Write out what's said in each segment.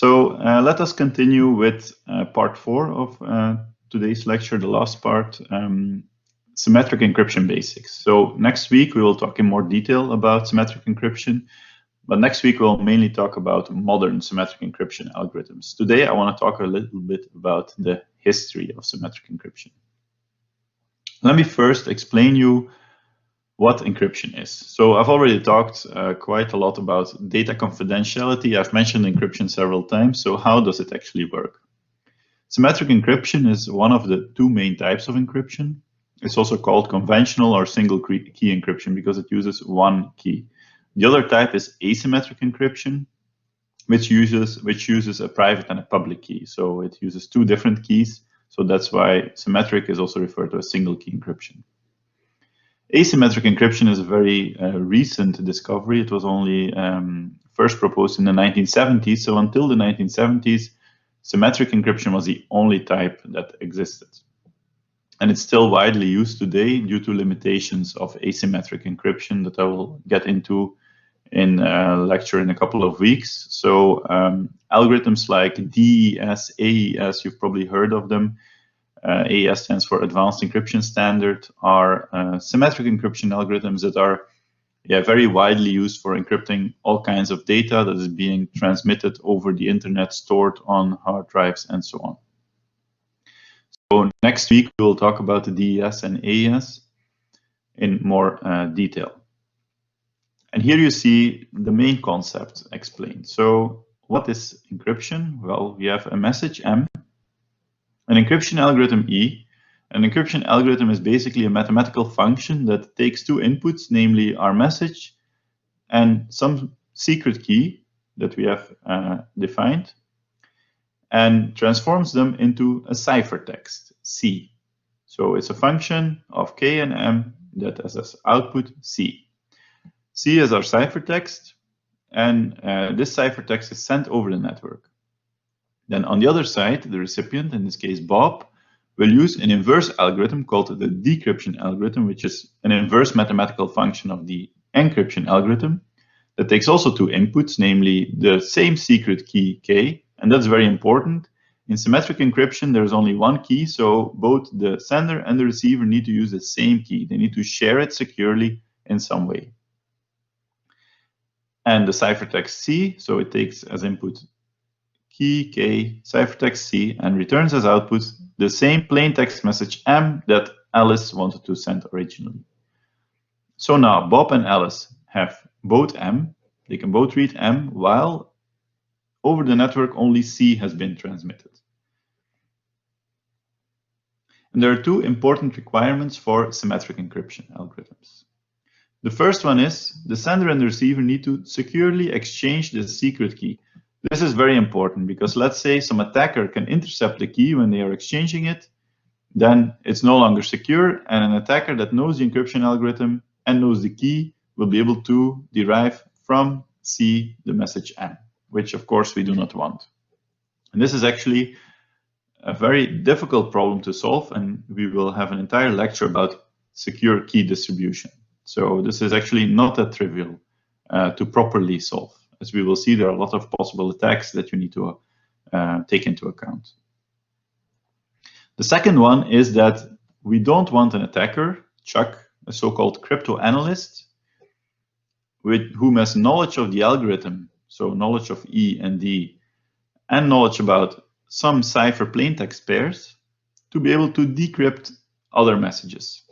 Let us continue with part 4 of today's lecture, the last part, symmetric encryption basics. So next week we will talk in more detail about symmetric encryption, but next week we'll mainly talk about modern symmetric encryption algorithms. Today I want to talk a little bit about the history of symmetric encryption. Let me first explain you what encryption is. So I've already talked quite a lot about data confidentiality. I've mentioned encryption several times. So how does it actually work? Symmetric encryption is one of the two main types of encryption. It's also called conventional or single key encryption because it uses one key. The other type is asymmetric encryption, which uses a private and a public key. So it uses two different keys. So that's why symmetric is also referred to as single key encryption. Asymmetric encryption is a very recent discovery. It was only first proposed in the 1970s. So until the 1970s, symmetric encryption was the only type that existed. And it's still widely used today due to limitations of asymmetric encryption that I will get into in a lecture in a couple of weeks. So algorithms like DES, AES, you've probably heard of them. AES stands for Advanced Encryption Standard, are symmetric encryption algorithms that are very widely used for encrypting all kinds of data that is being transmitted over the internet, stored on hard drives, and so on. So next week, we will talk about the DES and AES in more detail. And here you see the main concept explained. So what is encryption? Well, we have a message M, an encryption algorithm E. An encryption algorithm is basically a mathematical function that takes two inputs, namely our message and some secret key that we have defined, and transforms them into a ciphertext, C. So it's a function of K and M that has as output C. C is our ciphertext, and this ciphertext is sent over the network. Then on the other side, the recipient, in this case Bob, will use an inverse algorithm called the decryption algorithm, which is an inverse mathematical function of the encryption algorithm that takes also two inputs, namely the same secret key K, and that's very important. In symmetric encryption, there's only one key, so both the sender and the receiver need to use the same key. They need to share it securely in some way. And the ciphertext C, so it takes as input key K, ciphertext C, and returns as output the same plain text message M that Alice wanted to send originally. So now Bob and Alice have both M. They can both read M, while over the network only C has been transmitted. And there are two important requirements for symmetric encryption algorithms. The first one is the sender and the receiver need to securely exchange the secret key. This is very important because let's say some attacker can intercept the key when they are exchanging it, then it's no longer secure, and an attacker that knows the encryption algorithm and knows the key will be able to derive from C the message M, which of course we do not want. And this is actually a very difficult problem to solve, and we will have an entire lecture about secure key distribution. So this is actually not that trivial to properly solve. As we will see, there are a lot of possible attacks that you need to take into account. The second one is that we don't want an attacker, Chuck, a so-called crypto analyst, whom has knowledge of the algorithm, so knowledge of E and D, and knowledge about some cipher plaintext pairs, to be able to decrypt other messages.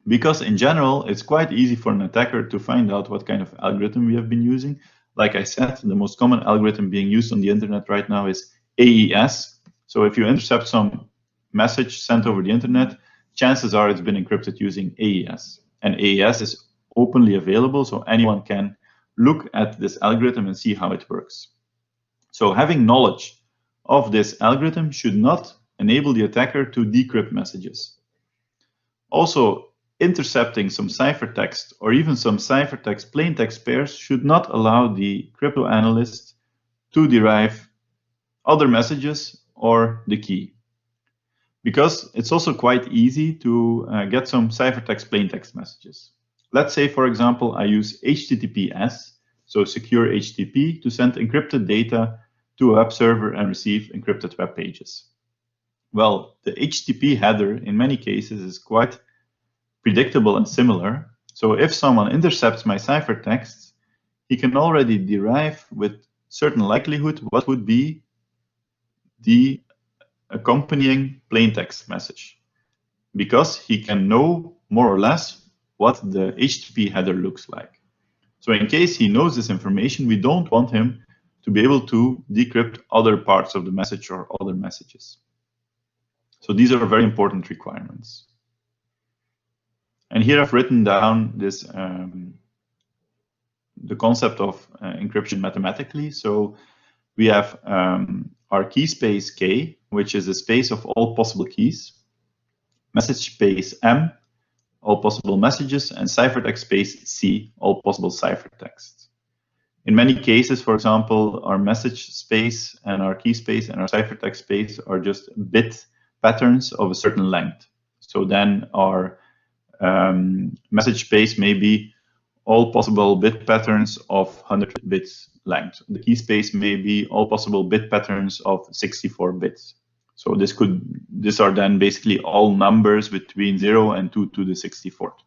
Because in general, it's quite easy for an attacker to find out what kind of algorithm we have been using. Like I said, the most common algorithm being used on the internet right now is AES. So if you intercept some message sent over the internet, chances are it's been encrypted using AES. And AES is openly available, so anyone can look at this algorithm and see how it works. So having knowledge of this algorithm should not enable the attacker to decrypt messages. Also, intercepting some ciphertext or even some ciphertext plaintext pairs should not allow the crypto analyst to derive other messages or the key. Because it's also quite easy to get some ciphertext plaintext messages. Let's say, for example, I use HTTPS, so secure HTTP, to send encrypted data to a web server and receive encrypted web pages. Well, the HTTP header in many cases is quite predictable and similar. So if someone intercepts my ciphertext, he can already derive with certain likelihood what would be the accompanying plain text message, because he can know more or less what the HTTP header looks like. So in case he knows this information, we don't want him to be able to decrypt other parts of the message or other messages. So these are very important requirements. And here I've written down this the concept of encryption mathematically. So we have our key space K, which is the space of all possible keys, message space M, all possible messages, and ciphertext space C, all possible ciphertexts. In many cases, for example, our message space and our key space and our ciphertext space are just bit patterns of a certain length. So then our message space may be all possible bit patterns of 100 bits length. The key space may be all possible bit patterns of 64 bits. So these are then basically all numbers between 0 and 2 to the 64th.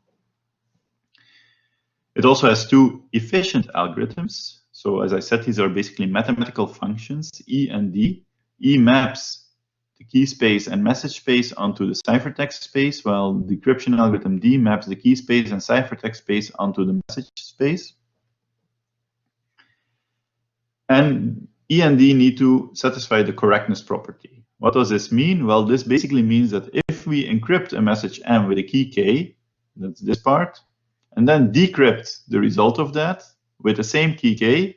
It also has two efficient algorithms. So as I said, these are basically mathematical functions, E and D. E maps the key space and message space onto the ciphertext space, while the decryption algorithm D maps the key space and ciphertext space onto the message space. And E and D need to satisfy the correctness property. What does this mean? Well, this basically means that if we encrypt a message M with a key K, that's this part, and then decrypt the result of that with the same key K,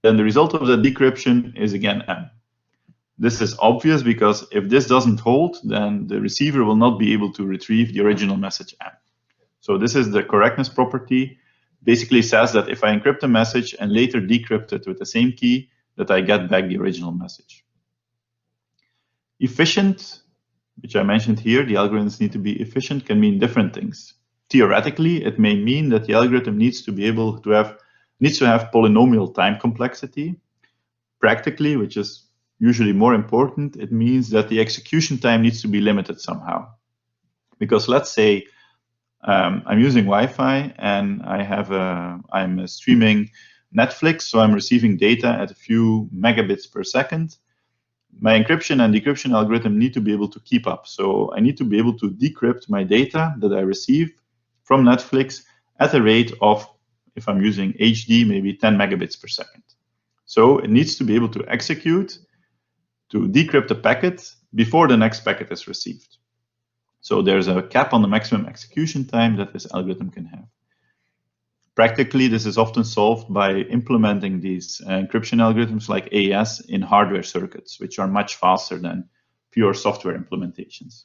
then the result of the decryption is again M. This is obvious because if this doesn't hold, then the receiver will not be able to retrieve the original message M. So this is the correctness property. Basically says that if I encrypt a message and later decrypt it with the same key, that I get back the original message. Efficient, which I mentioned here, the algorithms need to be efficient, can mean different things. Theoretically, it may mean that the algorithm needs to have polynomial time complexity. Practically, which is usually more important, it means that the execution time needs to be limited somehow. Because let's say I'm using Wi-Fi and I'm streaming Netflix, so I'm receiving data at a few megabits per second. My encryption and decryption algorithm need to be able to keep up. So I need to be able to decrypt my data that I receive from Netflix at a rate of, if I'm using HD, maybe 10 megabits per second. So it needs to be able to execute to decrypt a packet before the next packet is received. So there's a cap on the maximum execution time that this algorithm can have. Practically, this is often solved by implementing these encryption algorithms like AES in hardware circuits, which are much faster than pure software implementations.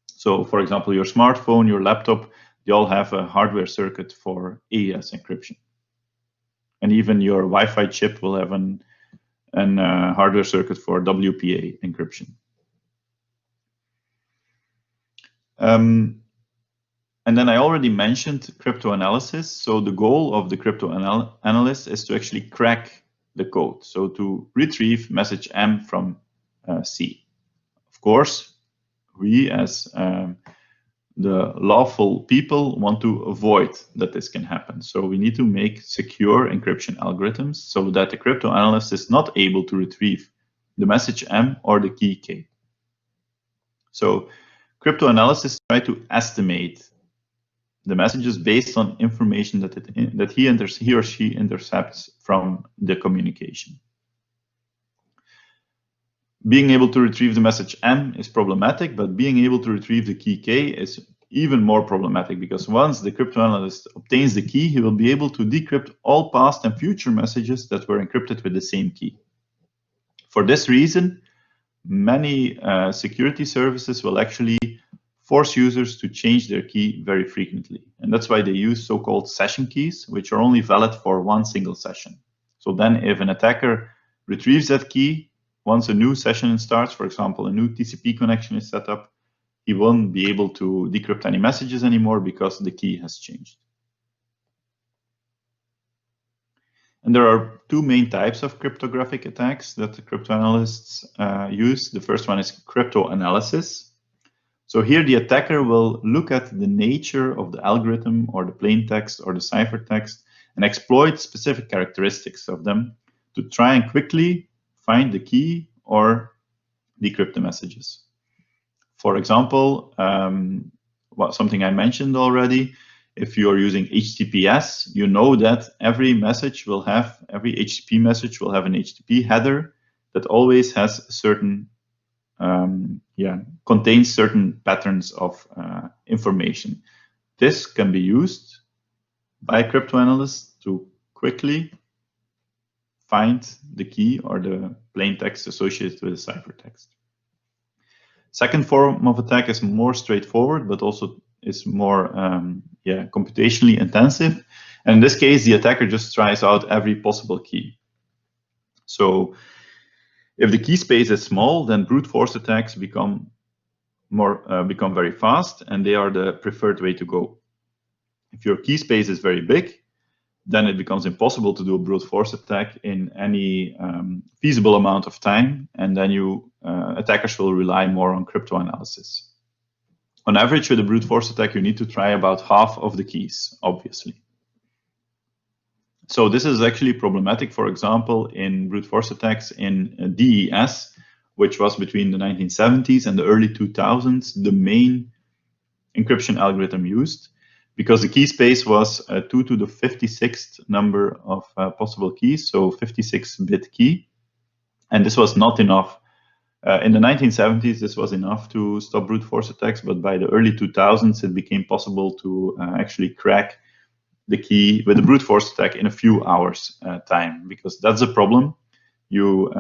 So for example, your smartphone, your laptop, they all have a hardware circuit for AES encryption. And even your Wi-Fi chip will have an hardware circuit for WPA encryption. And then I already mentioned cryptanalysis. So the goal of the cryptanalyst is to actually crack the code. So to retrieve message M from C. Of course, we as the lawful people want to avoid that this can happen. So we need to make secure encryption algorithms so that the cryptanalyst is not able to retrieve the message M or the key K. So cryptanalysis try to estimate the messages based on information that he or she intercepts from the communication. Being able to retrieve the message M is problematic, but being able to retrieve the key K is even more problematic, because once the cryptanalyst obtains the key, he will be able to decrypt all past and future messages that were encrypted with the same key. For this reason, many security services will actually force users to change their key very frequently. And that's why they use so-called session keys, which are only valid for one single session. So then if an attacker retrieves that key, once a new session starts, for example, a new TCP connection is set up, he won't be able to decrypt any messages anymore because the key has changed. And there are two main types of cryptographic attacks that the cryptanalysts use. The first one is cryptanalysis. So here the attacker will look at the nature of the algorithm or the plain text or the ciphertext and exploit specific characteristics of them to try and quickly find the key or decrypt the messages. For example, something I mentioned already, if you are using HTTPS, you know that every HTTP message will have an HTTP header that always has a certain, contains certain patterns of information. This can be used by cryptanalysts to quickly find the key or the plain text associated with the ciphertext. Second form of attack is more straightforward, but also is more computationally intensive. And in this case, the attacker just tries out every possible key. So if the key space is small, then brute force attacks become very fast, and they are the preferred way to go. If your key space is very big, then it becomes impossible to do a brute force attack in any feasible amount of time, and then attackers will rely more on cryptanalysis. On average, with a brute force attack, you need to try about half of the keys, obviously. So this is actually problematic, for example, in brute force attacks in DES, which was between the 1970s and the early 2000s, the main encryption algorithm used, because the key space was 2 to the 56th number of possible keys, so 56-bit key. And this was not enough. In the 1970s, this was enough to stop brute force attacks, but by the early 2000s, it became possible to actually crack the key with a brute force attack in a few hours time, because that's the problem. You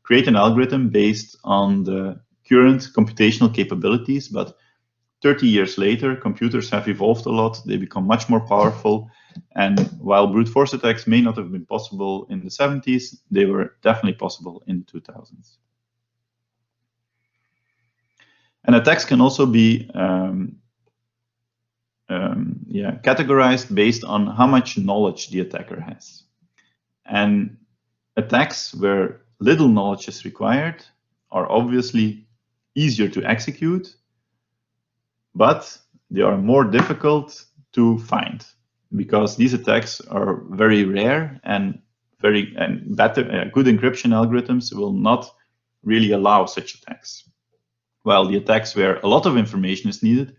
create an algorithm based on the current computational capabilities, but 30 years later, computers have evolved a lot. They become much more powerful. And while brute force attacks may not have been possible in the 70s, they were definitely possible in the 2000s. And attacks can also be categorized based on how much knowledge the attacker has. And attacks where little knowledge is required are obviously easier to execute, but they are more difficult to find because these attacks are very rare, and good encryption algorithms will not really allow such attacks. While the attacks where a lot of information is needed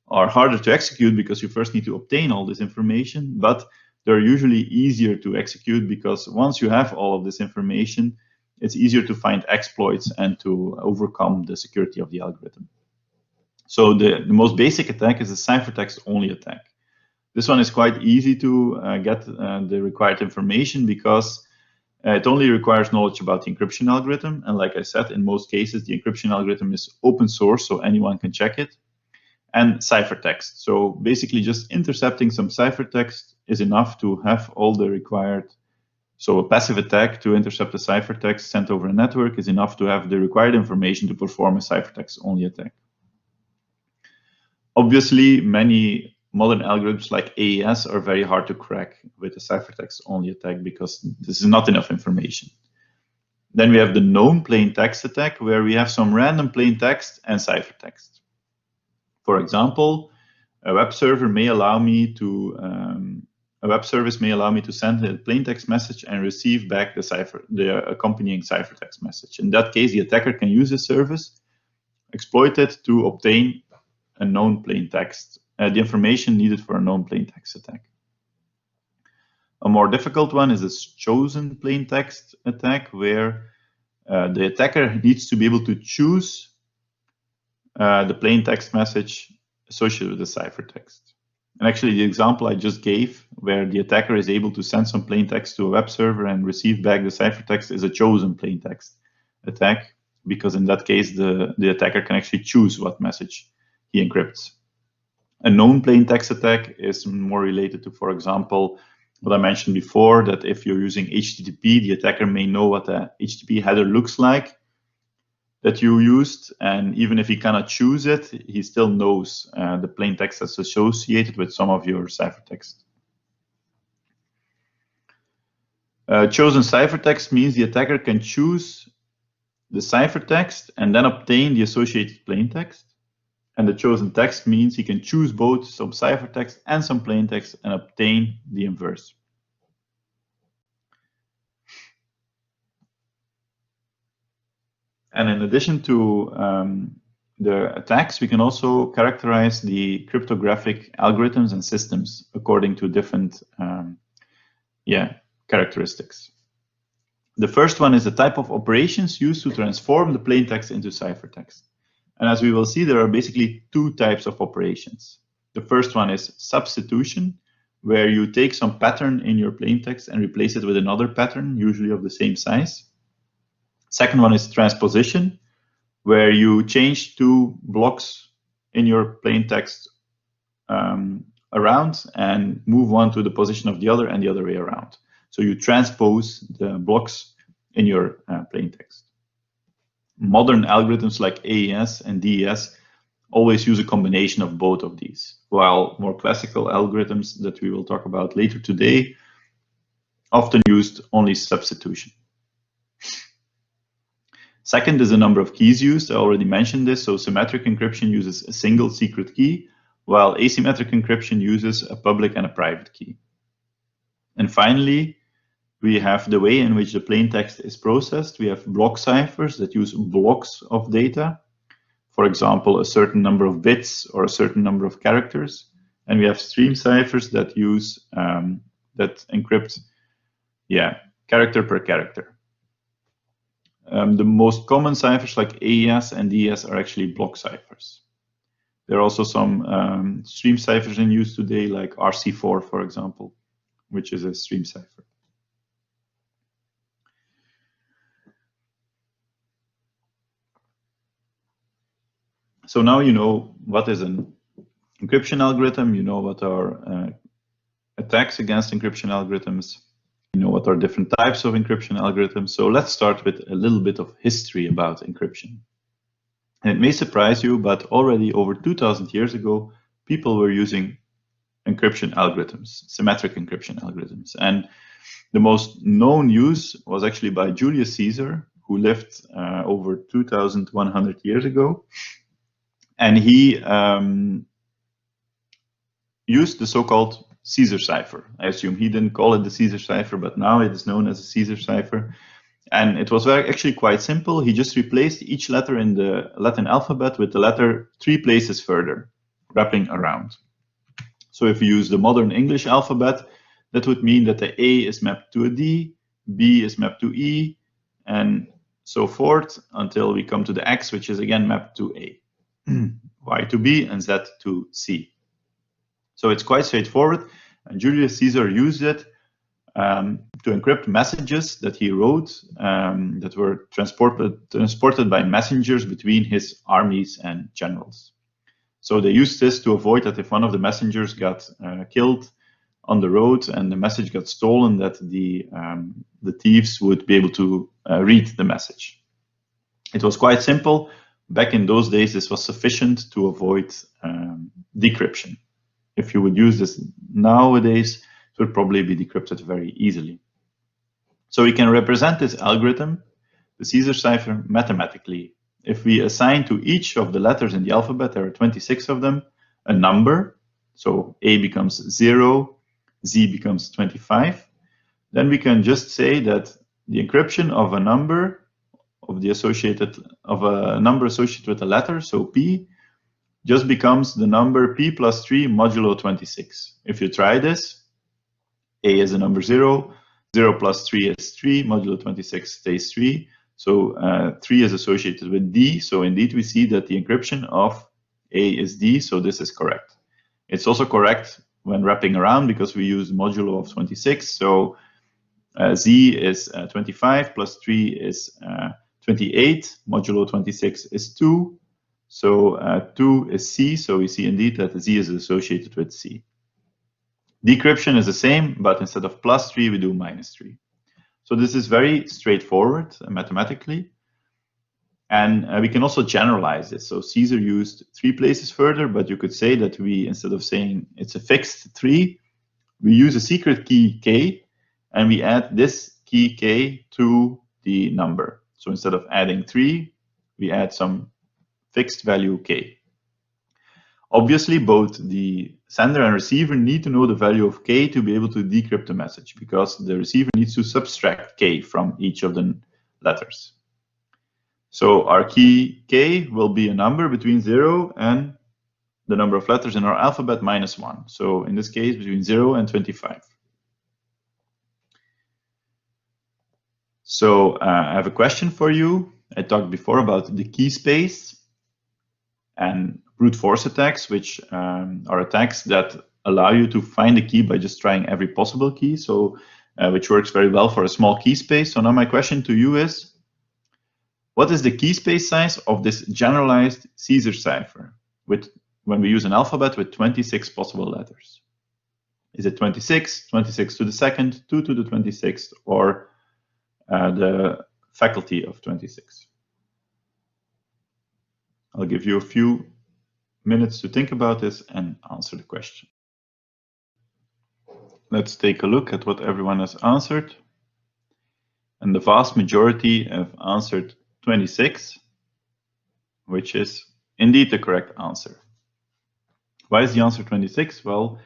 are harder to execute because you first need to obtain all this information, but they're usually easier to execute because once you have all of this information, it's easier to find exploits and to overcome the security of the algorithm. So the most basic attack is a ciphertext-only attack. This one is quite easy to get the required information because it only requires knowledge about the encryption algorithm. And like I said, in most cases, the encryption algorithm is open source, so anyone can check it. And ciphertext. So basically just intercepting some ciphertext is enough to have all the required. So a passive attack to intercept a ciphertext sent over a network is enough to have the required information to perform a ciphertext-only attack. Obviously, many modern algorithms like AES are very hard to crack with a ciphertext-only attack because this is not enough information. Then we have the known plain text attack, where we have some random plain text and ciphertext. For example, a web service may allow me to send a plain text message and receive back the accompanying ciphertext message. In that case, the attacker can use this service, exploit it to obtain a known plain text, the information needed for a known plain text attack. A more difficult one is a chosen plain text attack, where the attacker needs to be able to choose the plain text message associated with the ciphertext. And actually, the example I just gave, where the attacker is able to send some plain text to a web server and receive back the ciphertext, is a chosen plain text attack, because in that case, the attacker can actually choose what message he encrypts. A known plain text attack is more related to, for example, what I mentioned before, that if you're using HTTP, the attacker may know what the HTTP header looks like that you used, and even if he cannot choose it, he still knows the plain text that's associated with some of your ciphertext. Chosen ciphertext means the attacker can choose the ciphertext and then obtain the associated plaintext. And the chosen text means he can choose both some ciphertext and some plaintext and obtain the inverse. And in addition to the attacks, we can also characterize the cryptographic algorithms and systems according to different characteristics. The first one is the type of operations used to transform the plaintext into ciphertext. And as we will see, there are basically two types of operations. The first one is substitution, where you take some pattern in your plaintext and replace it with another pattern, usually of the same size. Second one is transposition, where you change two blocks in your plaintext around and move one to the position of the other and the other way around. So you transpose the blocks in your plaintext. Modern algorithms like AES and DES always use a combination of both of these, while more classical algorithms that we will talk about later today often used only substitution. Second is the number of keys used. I already mentioned this. So symmetric encryption uses a single secret key, while asymmetric encryption uses a public and a private key. And finally, we have the way in which the plaintext is processed. We have block ciphers that use blocks of data. For example, a certain number of bits or a certain number of characters. And we have stream ciphers that use, that encrypt, character per character. The most common ciphers like AES and DES are actually block ciphers. There are also some stream ciphers in use today, like RC4, for example, which is a stream cipher. So now you know what is an encryption algorithm, you know what are attacks against encryption algorithms, you know what are different types of encryption algorithms. So let's start with a little bit of history about encryption. And it may surprise you, but already over 2000 years ago, people were using encryption algorithms, symmetric encryption algorithms. And the most known use was actually by Julius Caesar, who lived over 2100 years ago. And he used the so-called Caesar cipher. I assume he didn't call it the Caesar cipher, but now it is known as a Caesar cipher. And it was actually quite simple. He just replaced each letter in the Latin alphabet with the letter 3 places further, wrapping around. So if you use the modern English alphabet, that would mean that the A is mapped to a D, B is mapped to E, and so forth until we come to the X, which is again mapped to A. Y to B and Z to C. So it's quite straightforward. And Julius Caesar used it to encrypt messages that he wrote that were transported by messengers between his armies and generals. So they used this to avoid that if one of the messengers got killed on the road and the message got stolen, that the thieves would be able to read the message. It was quite simple. Back in those days, this was sufficient to avoid decryption. If you would use this nowadays, it would probably be decrypted very easily. So we can represent this algorithm, the Caesar cipher, mathematically. If we assign to each of the letters in the alphabet, there are 26 of them, a number. So A becomes 0, Z becomes 25. Then we can just say that the encryption of a number associated with a letter, so P, just becomes the number P plus 3 modulo 26. If you try this, A is the number 0, 0 plus 3 is 3, modulo 26 stays 3. So 3 is associated with D. So indeed, we see that the encryption of A is D. So this is correct. It's also correct when wrapping around because we use modulo of 26. So Z is 25 plus 3 is 28. Modulo 26 is 2. So 2 is C. So we see indeed that Z is associated with C. Decryption is the same, but instead of plus 3, we do minus 3. So this is very straightforward mathematically. And we can also generalize this. So Caesar used 3 places further, but you could say that we, instead of saying it's a fixed 3, we use a secret key K, and we add this key k to the number. So instead of adding 3, we add some fixed value k. Obviously, both the sender and receiver need to know the value of k to be able to decrypt the message, because the receiver needs to subtract k from each of the letters. So our key k will be a number between 0 and the number of letters in our alphabet minus 1. So in this case, between 0 and 25. So I have a question for you. I talked before about the key space and brute force attacks, which are attacks that allow you to find a key by just trying every possible key, so which works very well for a small key space. So now my question to you is, what is the key space size of this generalized Caesar cipher when we use an alphabet with 26 possible letters? Is it 26, 26 to the second, 2 to the 26th, or the faculty of 26? I'll give you a few minutes to think about this and answer the question. Let's take a look at what everyone has answered. And the vast majority have answered 26, which is indeed the correct answer. Why is the answer 26? Well,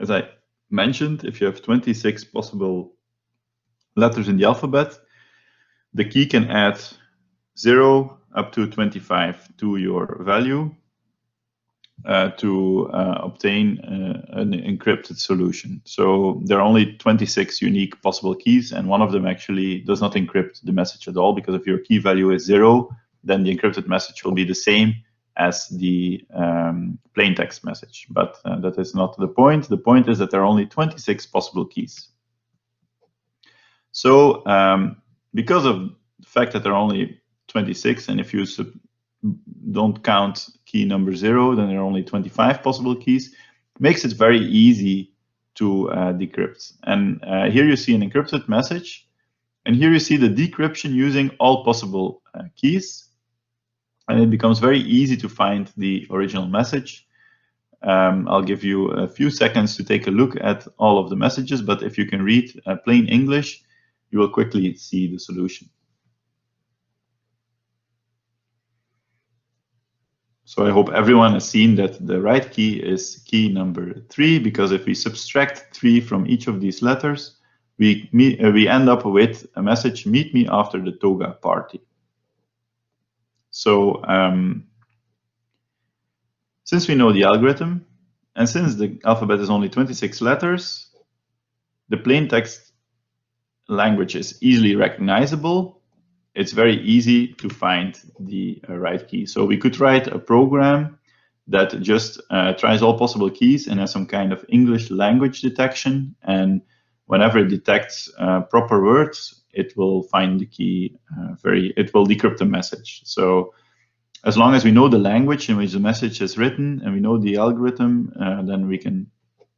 as I mentioned, if you have 26 possible letters in the alphabet, the key can add 0 up to 25 to your value to obtain an encrypted solution. So there are only 26 unique possible keys, and one of them actually does not encrypt the message at all, because if your key value is 0, then the encrypted message will be the same as the plain text message. But that is not the point. The point is that there are only 26 possible keys. So because of the fact that there are only 26, and if you don't count key number 0, then there are only 25 possible keys, makes it very easy to decrypt. And here you see an encrypted message, and here you see the decryption using all possible keys, and it becomes very easy to find the original message. I'll give you a few seconds to take a look at all of the messages, but if you can read plain English, you will quickly see the solution. So I hope everyone has seen that the right key is key number 3, because if we subtract 3 from each of these letters, we end up with a message, meet me after the toga party. So since we know the algorithm, and since the alphabet is only 26 letters, the plain text language is easily recognizable. It's very easy to find the right key. So we could write a program that just tries all possible keys and has some kind of English language detection. And whenever it detects proper words, it will find the key. It will decrypt the message. So as long as we know the language in which the message is written and we know the algorithm, then we can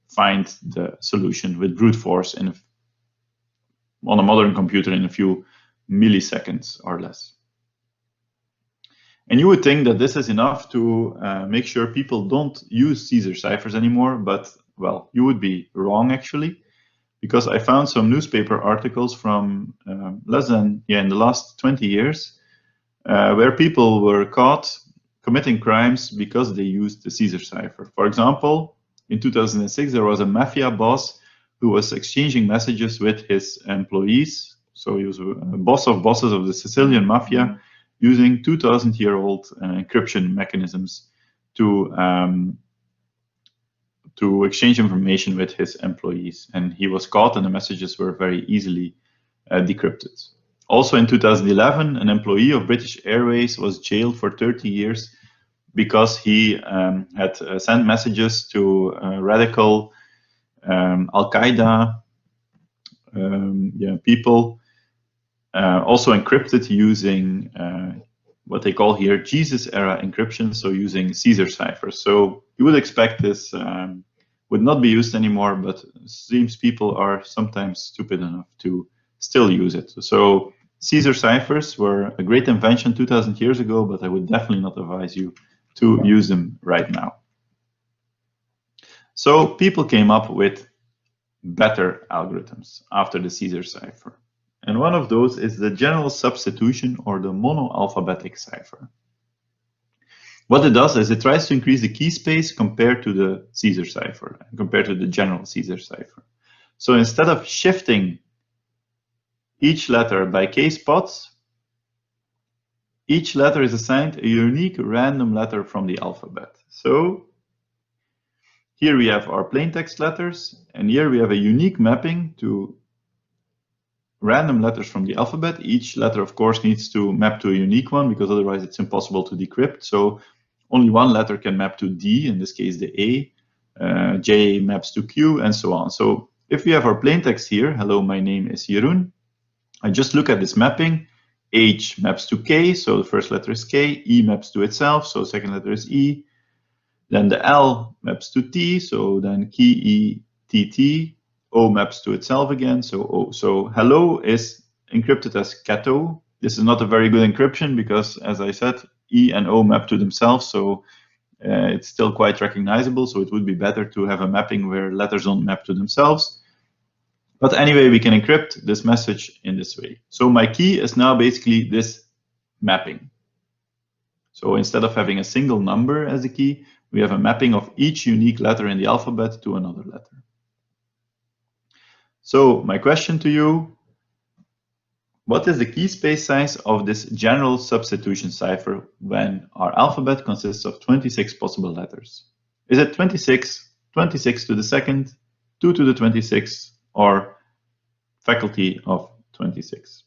find the solution with brute force on a modern computer in a few milliseconds or less. And you would think that this is enough to make sure people don't use Caesar ciphers anymore, but well, you would be wrong actually, because I found some newspaper articles from in the last 20 years where people were caught committing crimes because they used the Caesar cipher. For example, in 2006, there was a mafia boss who was exchanging messages with his employees. So he was a boss of bosses of the Sicilian mafia, using 2,000-year-old encryption mechanisms to exchange information with his employees. And he was caught, and the messages were very easily decrypted. Also in 2011, an employee of British Airways was jailed for 30 years because he had sent messages to radical Al-Qaeda people, also encrypted using what they call here Jesus-era encryption, so using Caesar ciphers. So you would expect this would not be used anymore, but it seems people are sometimes stupid enough to still use it. So Caesar ciphers were a great invention 2,000 years ago, but I would definitely not advise you to use them right now. So people came up with better algorithms after the Caesar cipher. And one of those is the general substitution or the monoalphabetic cipher. What it does is it tries to increase the key space compared to the Caesar cipher, compared to the general Caesar cipher. So instead of shifting each letter by k spots, each letter is assigned a unique random letter from the alphabet. So here we have our plain text letters, and here we have a unique mapping to random letters from the alphabet. Each letter, of course, needs to map to a unique one because otherwise it's impossible to decrypt. So only one letter can map to D, in this case the A, J maps to Q, and so on. So if we have our plain text here, hello, my name is Jeroen, I just look at this mapping. H maps to K, so the first letter is K. E maps to itself, so second letter is E. Then the L maps to T, so then K, E, T, T. O maps to itself again, so O. So hello is encrypted as Cato. This is not a very good encryption because, as I said, E and O map to themselves, so it's still quite recognizable. So it would be better to have a mapping where letters don't map to themselves. But anyway, we can encrypt this message in this way. So my key is now basically this mapping. So instead of having a single number as a key, we have a mapping of each unique letter in the alphabet to another letter. So my question to you, what is the key space size of this general substitution cipher when our alphabet consists of 26 possible letters? Is it 26, 26 to the second, 2 to the 26, or faculty of 26?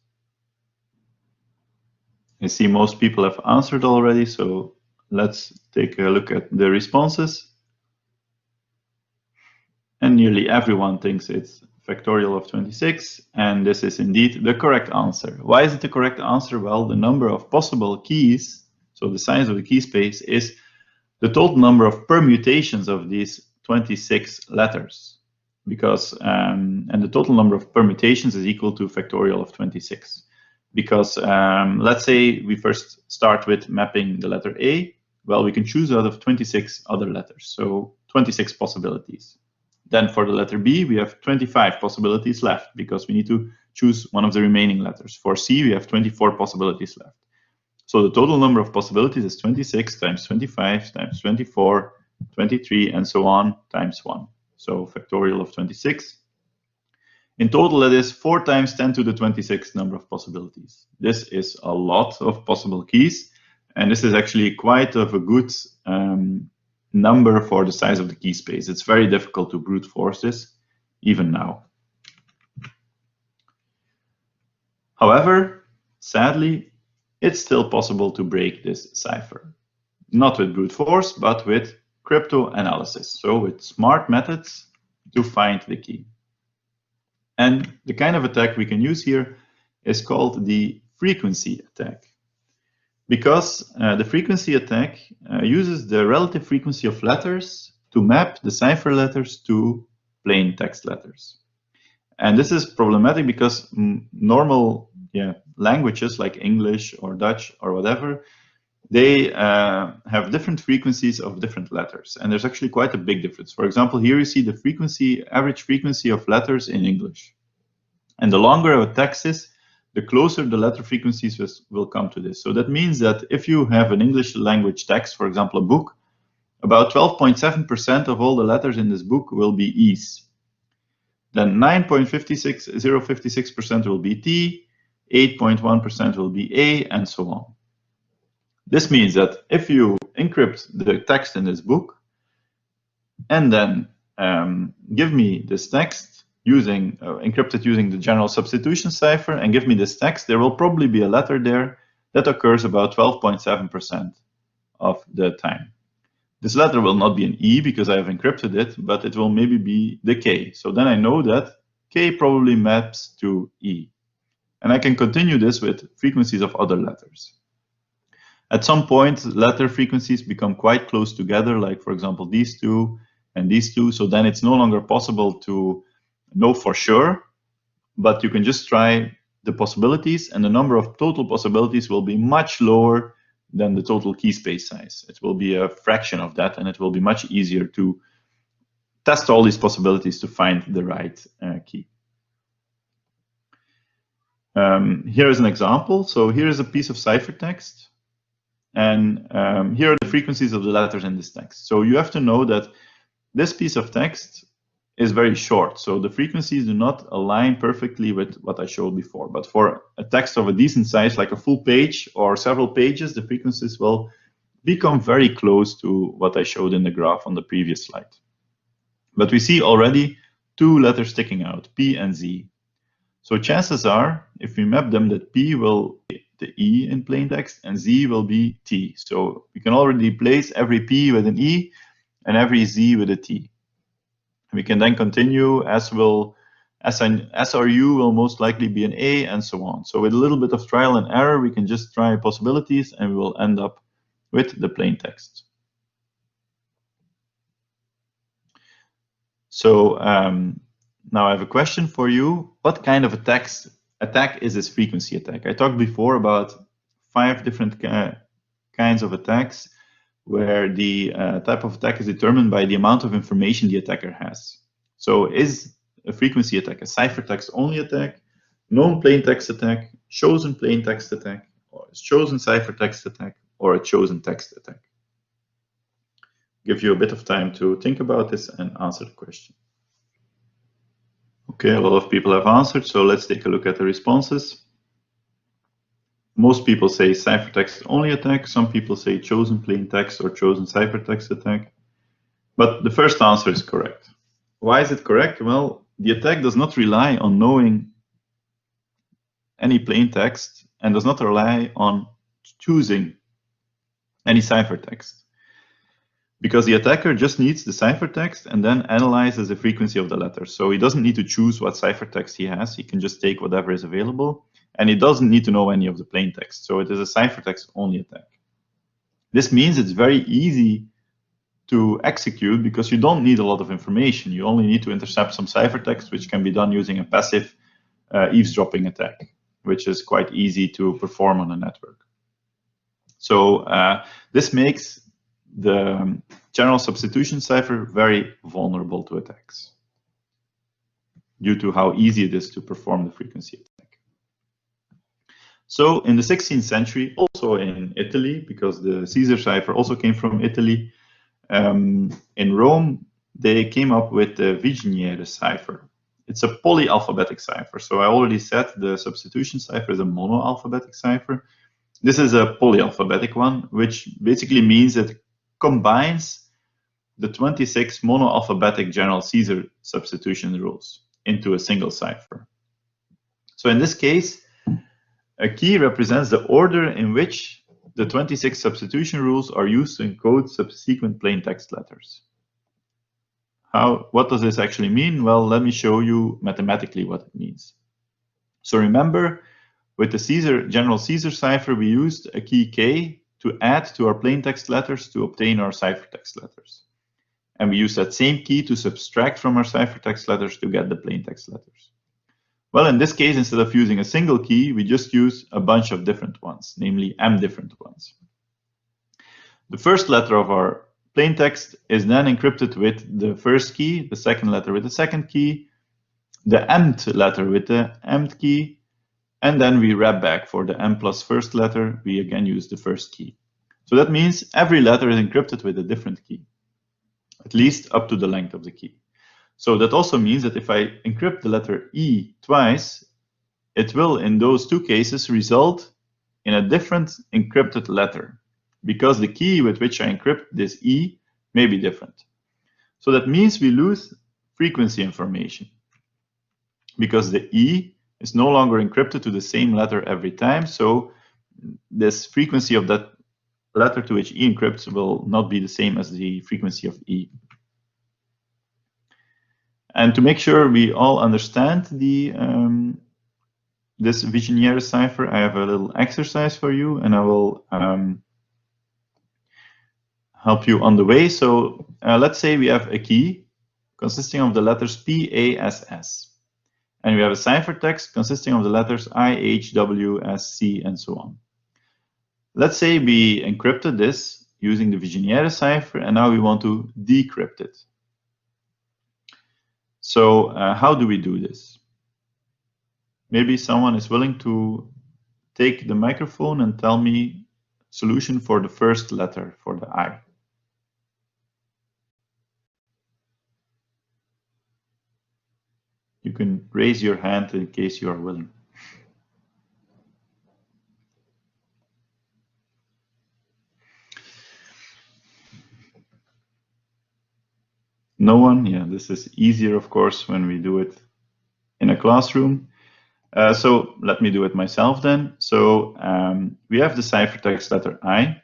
I see most people have answered already, so let's take a look at the responses. And nearly everyone thinks it's factorial of 26, and this is indeed the correct answer. Why is it the correct answer? Well, the number of possible keys, so the size of the key space, is the total number of permutations of these 26 letters. Because and the total number of permutations is equal to factorial of 26. Because let's say we first start with mapping the letter A. Well, we can choose out of 26 other letters, so 26 possibilities. Then for the letter B, we have 25 possibilities left because we need to choose one of the remaining letters. For C, we have 24 possibilities left. So the total number of possibilities is 26 times 25 times 24, 23, and so on times 1. So factorial of 26. In total, that is 4 times 10 to the 26th number of possibilities. This is a lot of possible keys, and this is actually quite of a good number for the size of the key space. It's very difficult to brute force this, even now. However, sadly, it's still possible to break this cipher. Not with brute force, but with cryptanalysis, so with smart methods to find the key. And the kind of attack we can use here is called the frequency attack. Because the frequency attack uses the relative frequency of letters to map the cipher letters to plain text letters. And this is problematic because normal languages like English or Dutch or whatever, they have different frequencies of different letters. And there's actually quite a big difference. For example, here you see the frequency, average frequency of letters in English. And the longer a text is, the closer the letter frequencies will come to this. So that means that if you have an English language text, for example, a book, about 12.7% of all the letters in this book will be E's. Then 9.56% will be T, 8.1% will be A, and so on. This means that if you encrypt the text in this book and then give me this text encrypted using the general substitution cipher and give me this text, there will probably be a letter there that occurs about 12.7% of the time. This letter will not be an E because I have encrypted it, but it will maybe be the K. So then I know that K probably maps to E. And I can continue this with frequencies of other letters. At some point, letter frequencies become quite close together, like for example, these two and these two. So then it's no longer possible to know for sure, but you can just try the possibilities, and the number of total possibilities will be much lower than the total key space size. It will be a fraction of that, and it will be much easier to test all these possibilities to find the right key. Here is an example. So here is a piece of ciphertext, and here are the frequencies of the letters in this text. So you have to know that this piece of text is very short, so the frequencies do not align perfectly with what I showed before. But for a text of a decent size, like a full page or several pages, the frequencies will become very close to what I showed in the graph on the previous slide. But we see already two letters sticking out, P and Z. So chances are, if we map them, that P will be the E in plain text and Z will be T. So we can already place every P with an E and every Z with a T. We can then continue, as will SRU will most likely be an A, and so on. So with a little bit of trial and error, we can just try possibilities and we will end up with the plain text. So now I have a question for you. What kind of attack is this frequency attack? I talked before about 5 different kinds of attacks, where the type of attack is determined by the amount of information the attacker has. So is a frequency attack a ciphertext only attack, known plain text attack, chosen plain text attack, or a chosen ciphertext attack, or a chosen text attack? Give you a bit of time to think about this and answer the question. Okay, a lot of people have answered, so let's take a look at the responses. Most people say ciphertext only attack. Some people say chosen plain text or chosen ciphertext attack. But the first answer is correct. Why is it correct? Well, the attack does not rely on knowing any plain text and does not rely on choosing any ciphertext, because the attacker just needs the ciphertext and then analyzes the frequency of the letters. So he doesn't need to choose what ciphertext he has. He can just take whatever is available. And it doesn't need to know any of the plain text. So it is a ciphertext only attack. This means it's very easy to execute because you don't need a lot of information. You only need to intercept some ciphertext, which can be done using a passive eavesdropping attack, which is quite easy to perform on a network. So this makes the general substitution cipher very vulnerable to attacks due to how easy it is to perform the frequency attack. So in the 16th century, also in Italy, because the Caesar cipher also came from Italy, in Rome, they came up with the Viginiere cipher. It's a polyalphabetic cipher. So I already said the substitution cipher is a monoalphabetic cipher. This is a polyalphabetic one, which basically means it combines the 26 monoalphabetic general Caesar substitution rules into a single cipher. So in this case, a key represents the order in which the 26 substitution rules are used to encode subsequent plain text letters. What does this actually mean? Well, let me show you mathematically what it means. So remember, with the general Caesar cipher, we used a key K to add to our plain text letters to obtain our ciphertext letters. And we use that same key to subtract from our ciphertext letters to get the plain text letters. Well, in this case, instead of using a single key, we just use a bunch of different ones, namely m different ones. The first letter of our plain text is then encrypted with the first key, the second letter with the second key, the mth letter with the mth key, and then we wrap back for the m plus first letter. We again use the first key. So that means every letter is encrypted with a different key, at least up to the length of the key. So that also means that if I encrypt the letter E twice, it will, in those two cases, result in a different encrypted letter, because the key with which I encrypt this E may be different. So that means we lose frequency information, because the E is no longer encrypted to the same letter every time. So this frequency of that letter to which E encrypts will not be the same as the frequency of E. And to make sure we all understand this Viginiere cipher, I have a little exercise for you, and I will help you on the way. So let's say we have a key consisting of the letters P, A, S, S. And we have a ciphertext consisting of the letters I, H, W, S, C, and so on. Let's say we encrypted this using the Viginiere cipher, and now we want to decrypt it. So how do we do this? maybe someone is willing to take the microphone and tell me solution for the first letter, for the I. You can raise your hand in case you are willing. No one? Yeah, this is easier, of course, when we do it in a classroom. So let me do it myself then. So we have the ciphertext letter I.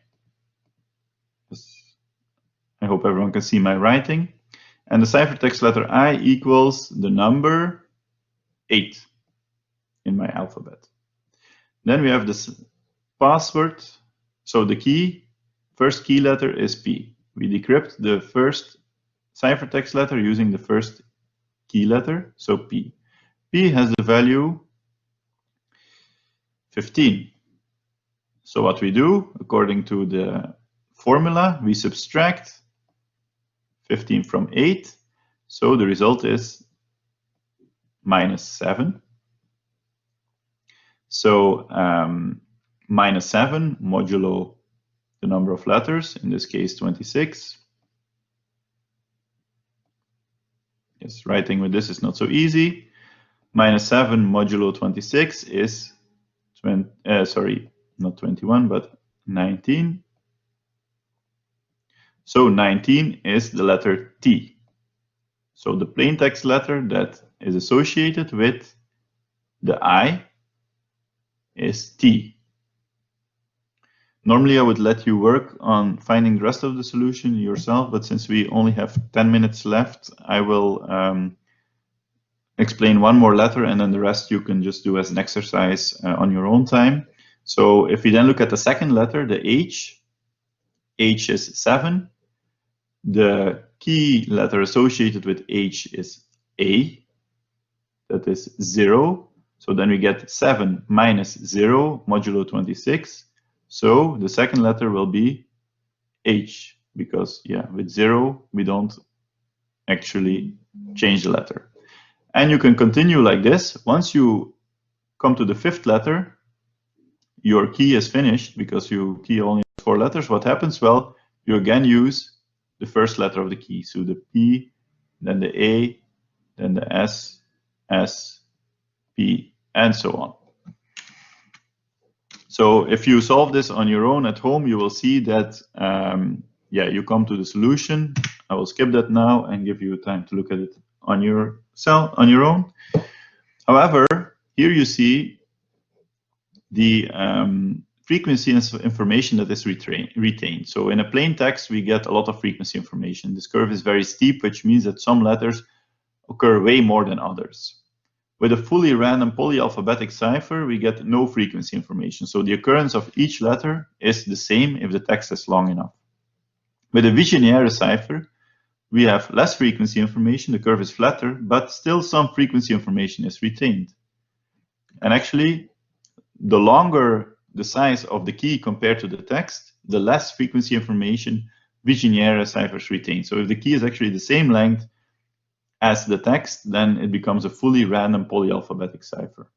I hope everyone can see my writing. And the ciphertext letter I equals the number 8 in my alphabet. Then we have this password. So the key, first key letter is P. We decrypt the first ciphertext letter using the first key letter, so P. P has the value 15. So what we do, according to the formula, we subtract 15 from 8. So the result is -7. So -7 modulo the number of letters, in this case 26. Yes, writing with this is not so easy. -7 modulo 26 is, sorry, not 21, but 19. So 19 is the letter T. So the plain text letter that is associated with the I is T. Normally I would let you work on finding the rest of the solution yourself, but since we only have 10 minutes left, I will explain one more letter, and then the rest you can just do as an exercise on your own time. So if we then look at the second letter, the H is 7. The key letter associated with H is A, that is 0. So then we get 7 minus 0 modulo 26. So the second letter will be H, because yeah, with 0 we don't actually change the letter. And you can continue like this. Once you come to the fifth letter, your key is finished because your key only has 4 letters. What happens? Well, you again use the first letter of the key. So the P, then the A, then the S, P, and so on. So if you solve this on your own at home, you will see that, yeah, you come to the solution. I will skip that now and give you time to look at it on your own. However, here you see the frequency information that is retained. So in a plain text, we get a lot of frequency information. This curve is very steep, which means that some letters occur way more than others. With a fully random polyalphabetic cipher, we get no frequency information. So the occurrence of each letter is the same if the text is long enough. With a Vigenère cipher, we have less frequency information, the curve is flatter, but still some frequency information is retained. And actually, the longer the size of the key compared to the text, the less frequency information Vigenère ciphers retain. So if the key is actually the same length as the text, then it becomes a fully random polyalphabetic cipher.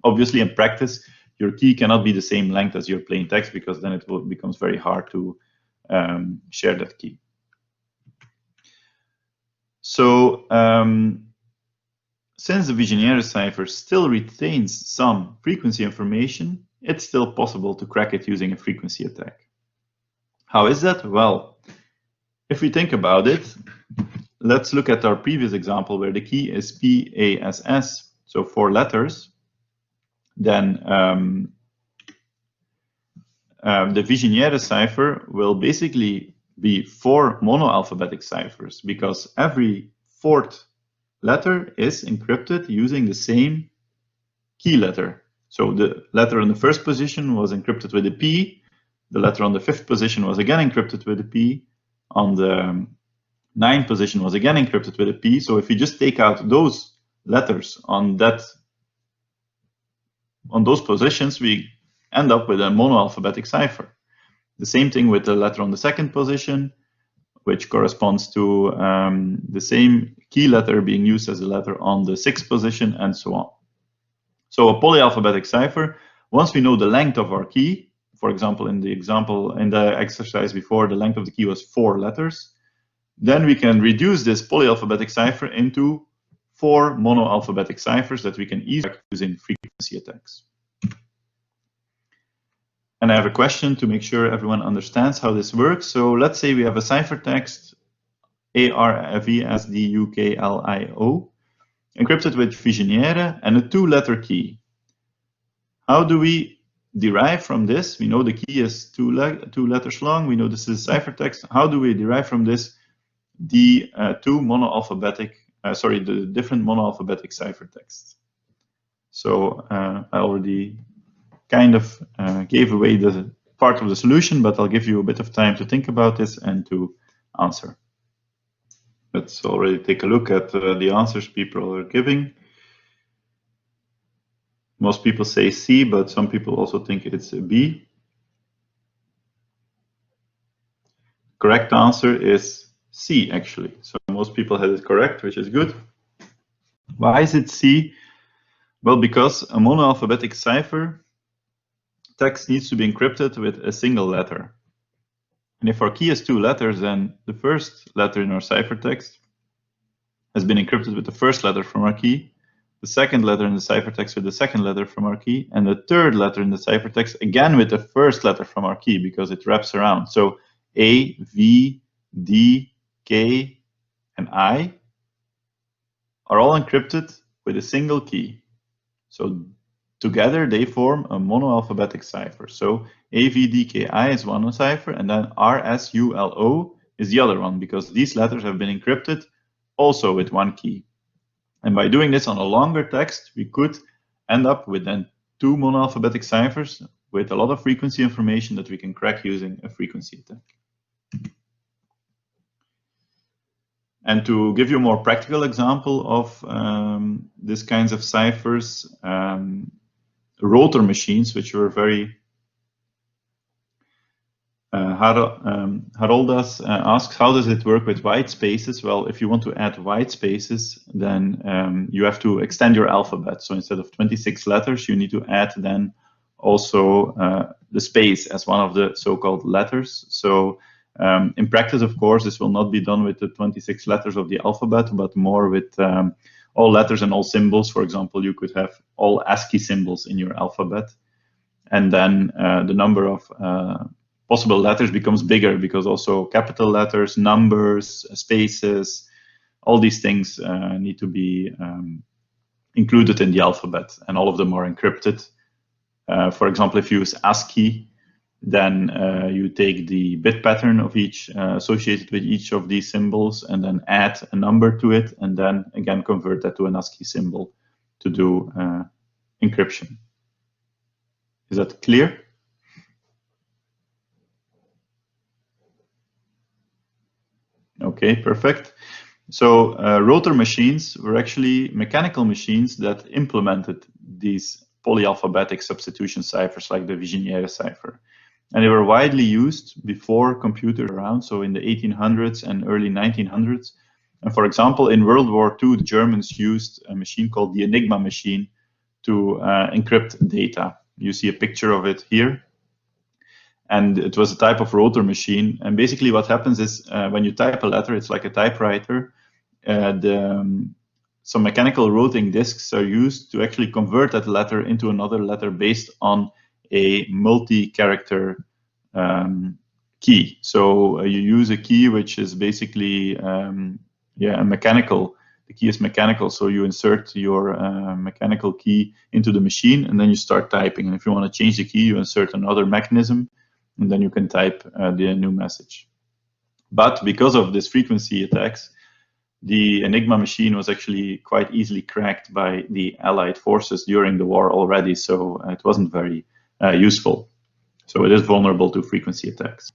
Obviously, in practice, your key cannot be the same length as your plain text, because then it becomes very hard to share that key. So since the Vigenère cipher still retains some frequency information, it's still possible to crack it using a frequency attack. How is that? Well, if we think about it, let's look at our previous example where the key is PASS, so 4 letters. Then the Vigenère cipher will basically be 4 monoalphabetic ciphers, because every 4th letter is encrypted using the same key letter. So the letter in the first position was encrypted with a P. The letter on the 5th position was again encrypted with a P. On the 9th position was again encrypted with a P. So if you just take out those letters on those positions, we end up with a monoalphabetic cipher. The same thing with the letter on the 2nd position, which corresponds to the same key letter being used as the letter on the 6th position, and so on. So a polyalphabetic cipher, once we know the length of our key, for example, in the exercise before, the length of the key was 4 letters, then we can reduce this polyalphabetic cipher into 4 monoalphabetic ciphers that we can easily use in frequency attacks. And I have a question to make sure everyone understands how this works. So let's say we have a ciphertext ARVSDUKLIO encrypted with Viginiere and a 2-letter key. How do we derive from this? We know the key is 2 letters long. We know this is a ciphertext. How do we derive from this the the different monoalphabetic ciphertexts? So I already kind of gave away the part of the solution, but I'll give you a bit of time to think about this and to answer. Let's already take a look at the answers people are giving. Most people say C, but some people also think it's a B. Correct answer is C, actually. So most people had it correct, which is good. Why is it C? Well, because a monoalphabetic cipher text needs to be encrypted with a single letter. And if our key has 2 letters, then the first letter in our ciphertext has been encrypted with the first letter from our key, the second letter in the ciphertext with the second letter from our key, and the third letter in the ciphertext again with the first letter from our key, because it wraps around. So A, V, D, K, and I are all encrypted with a single key. So together they form a monoalphabetic cipher. So AVDKI is one cipher, and then RSULO is the other one, because these letters have been encrypted also with one key. And by doing this on a longer text, we could end up with then 2 monoalphabetic ciphers with a lot of frequency information that we can crack using a frequency attack. And to give you a more practical example of these kinds of ciphers, rotor machines, which were very Haroldas asks, how does it work with white spaces? Well, if you want to add white spaces, then you have to extend your alphabet. So instead of 26 letters, you need to add then also the space as one of the so-called letters. So in practice, of course, this will not be done with the 26 letters of the alphabet, but more with all letters and all symbols. For example, you could have all ASCII symbols in your alphabet. And then the number of possible letters becomes bigger, because also capital letters, numbers, spaces, all these things need to be included in the alphabet, and all of them are encrypted. For example, if you use ASCII, then you take the bit pattern of each associated with each of these symbols, and then add a number to it, and then again convert that to an ASCII symbol to do encryption. Is that clear? Okay, perfect. So rotor machines were actually mechanical machines that implemented these polyalphabetic substitution ciphers like the Viginiere cipher. And they were widely used before computers were around, so in the 1800s and early 1900s. And for example, in World War II, the Germans used a machine called the Enigma machine to encrypt data. You see a picture of it here. And it was a type of rotor machine. And basically what happens is when you type a letter, it's like a typewriter. Some mechanical rotating disks are used to actually convert that letter into another letter based on a multi-character key. So you use a key which is basically mechanical. The key is mechanical, so you insert your mechanical key into the machine, and then you start typing. And if you want to change the key, you insert another mechanism, and then you can type the new message. But because of this frequency attacks, the Enigma machine was actually quite easily cracked by the Allied forces during the war already, so it wasn't very useful. So it is vulnerable to frequency attacks.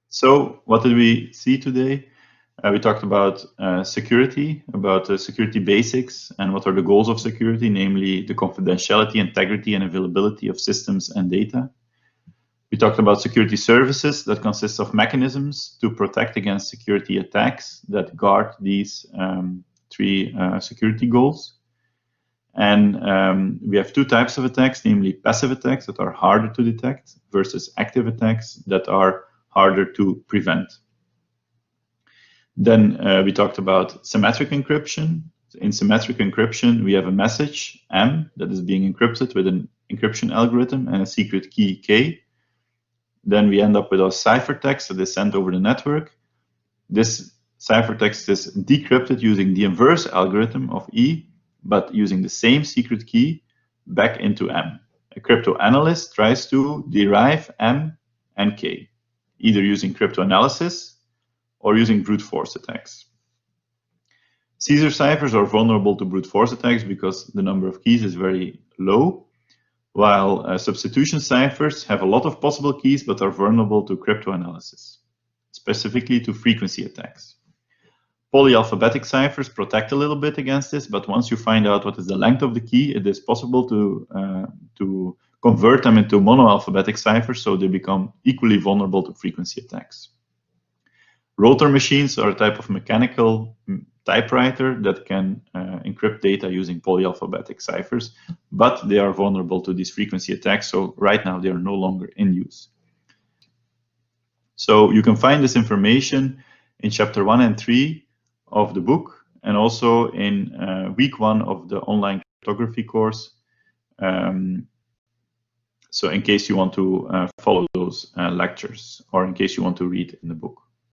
So what did we see today? We talked about security, about security basics, and what are the goals of security, namely the confidentiality, integrity, and availability of systems and data. We talked about security services that consist of mechanisms to protect against security attacks that guard these 3 security goals. And we have two types of attacks, namely passive attacks that are harder to detect versus active attacks that are harder to prevent. Then we talked about symmetric encryption. In symmetric encryption, we have a message, M, that is being encrypted with an encryption algorithm and a secret key, K. Then we end up with our ciphertext that is sent over the network. This ciphertext is decrypted using the inverse algorithm of E, but using the same secret key back into M. A cryptoanalyst tries to derive M and K, either using cryptoanalysis or using brute force attacks. Caesar ciphers are vulnerable to brute force attacks because the number of keys is very low, while substitution ciphers have a lot of possible keys but are vulnerable to cryptoanalysis, specifically to frequency attacks. Polyalphabetic ciphers protect a little bit against this, but once you find out what is the length of the key, it is possible to convert them into monoalphabetic ciphers, so they become equally vulnerable to frequency attacks. Rotor machines are a type of mechanical typewriter that can encrypt data using polyalphabetic ciphers, but they are vulnerable to these frequency attacks, so right now they are no longer in use. So you can find this information in chapter 1 and 3 of the book, and also in week 1 of the online cryptography course. So in case you want to follow those lectures, or in case you want to read in the book.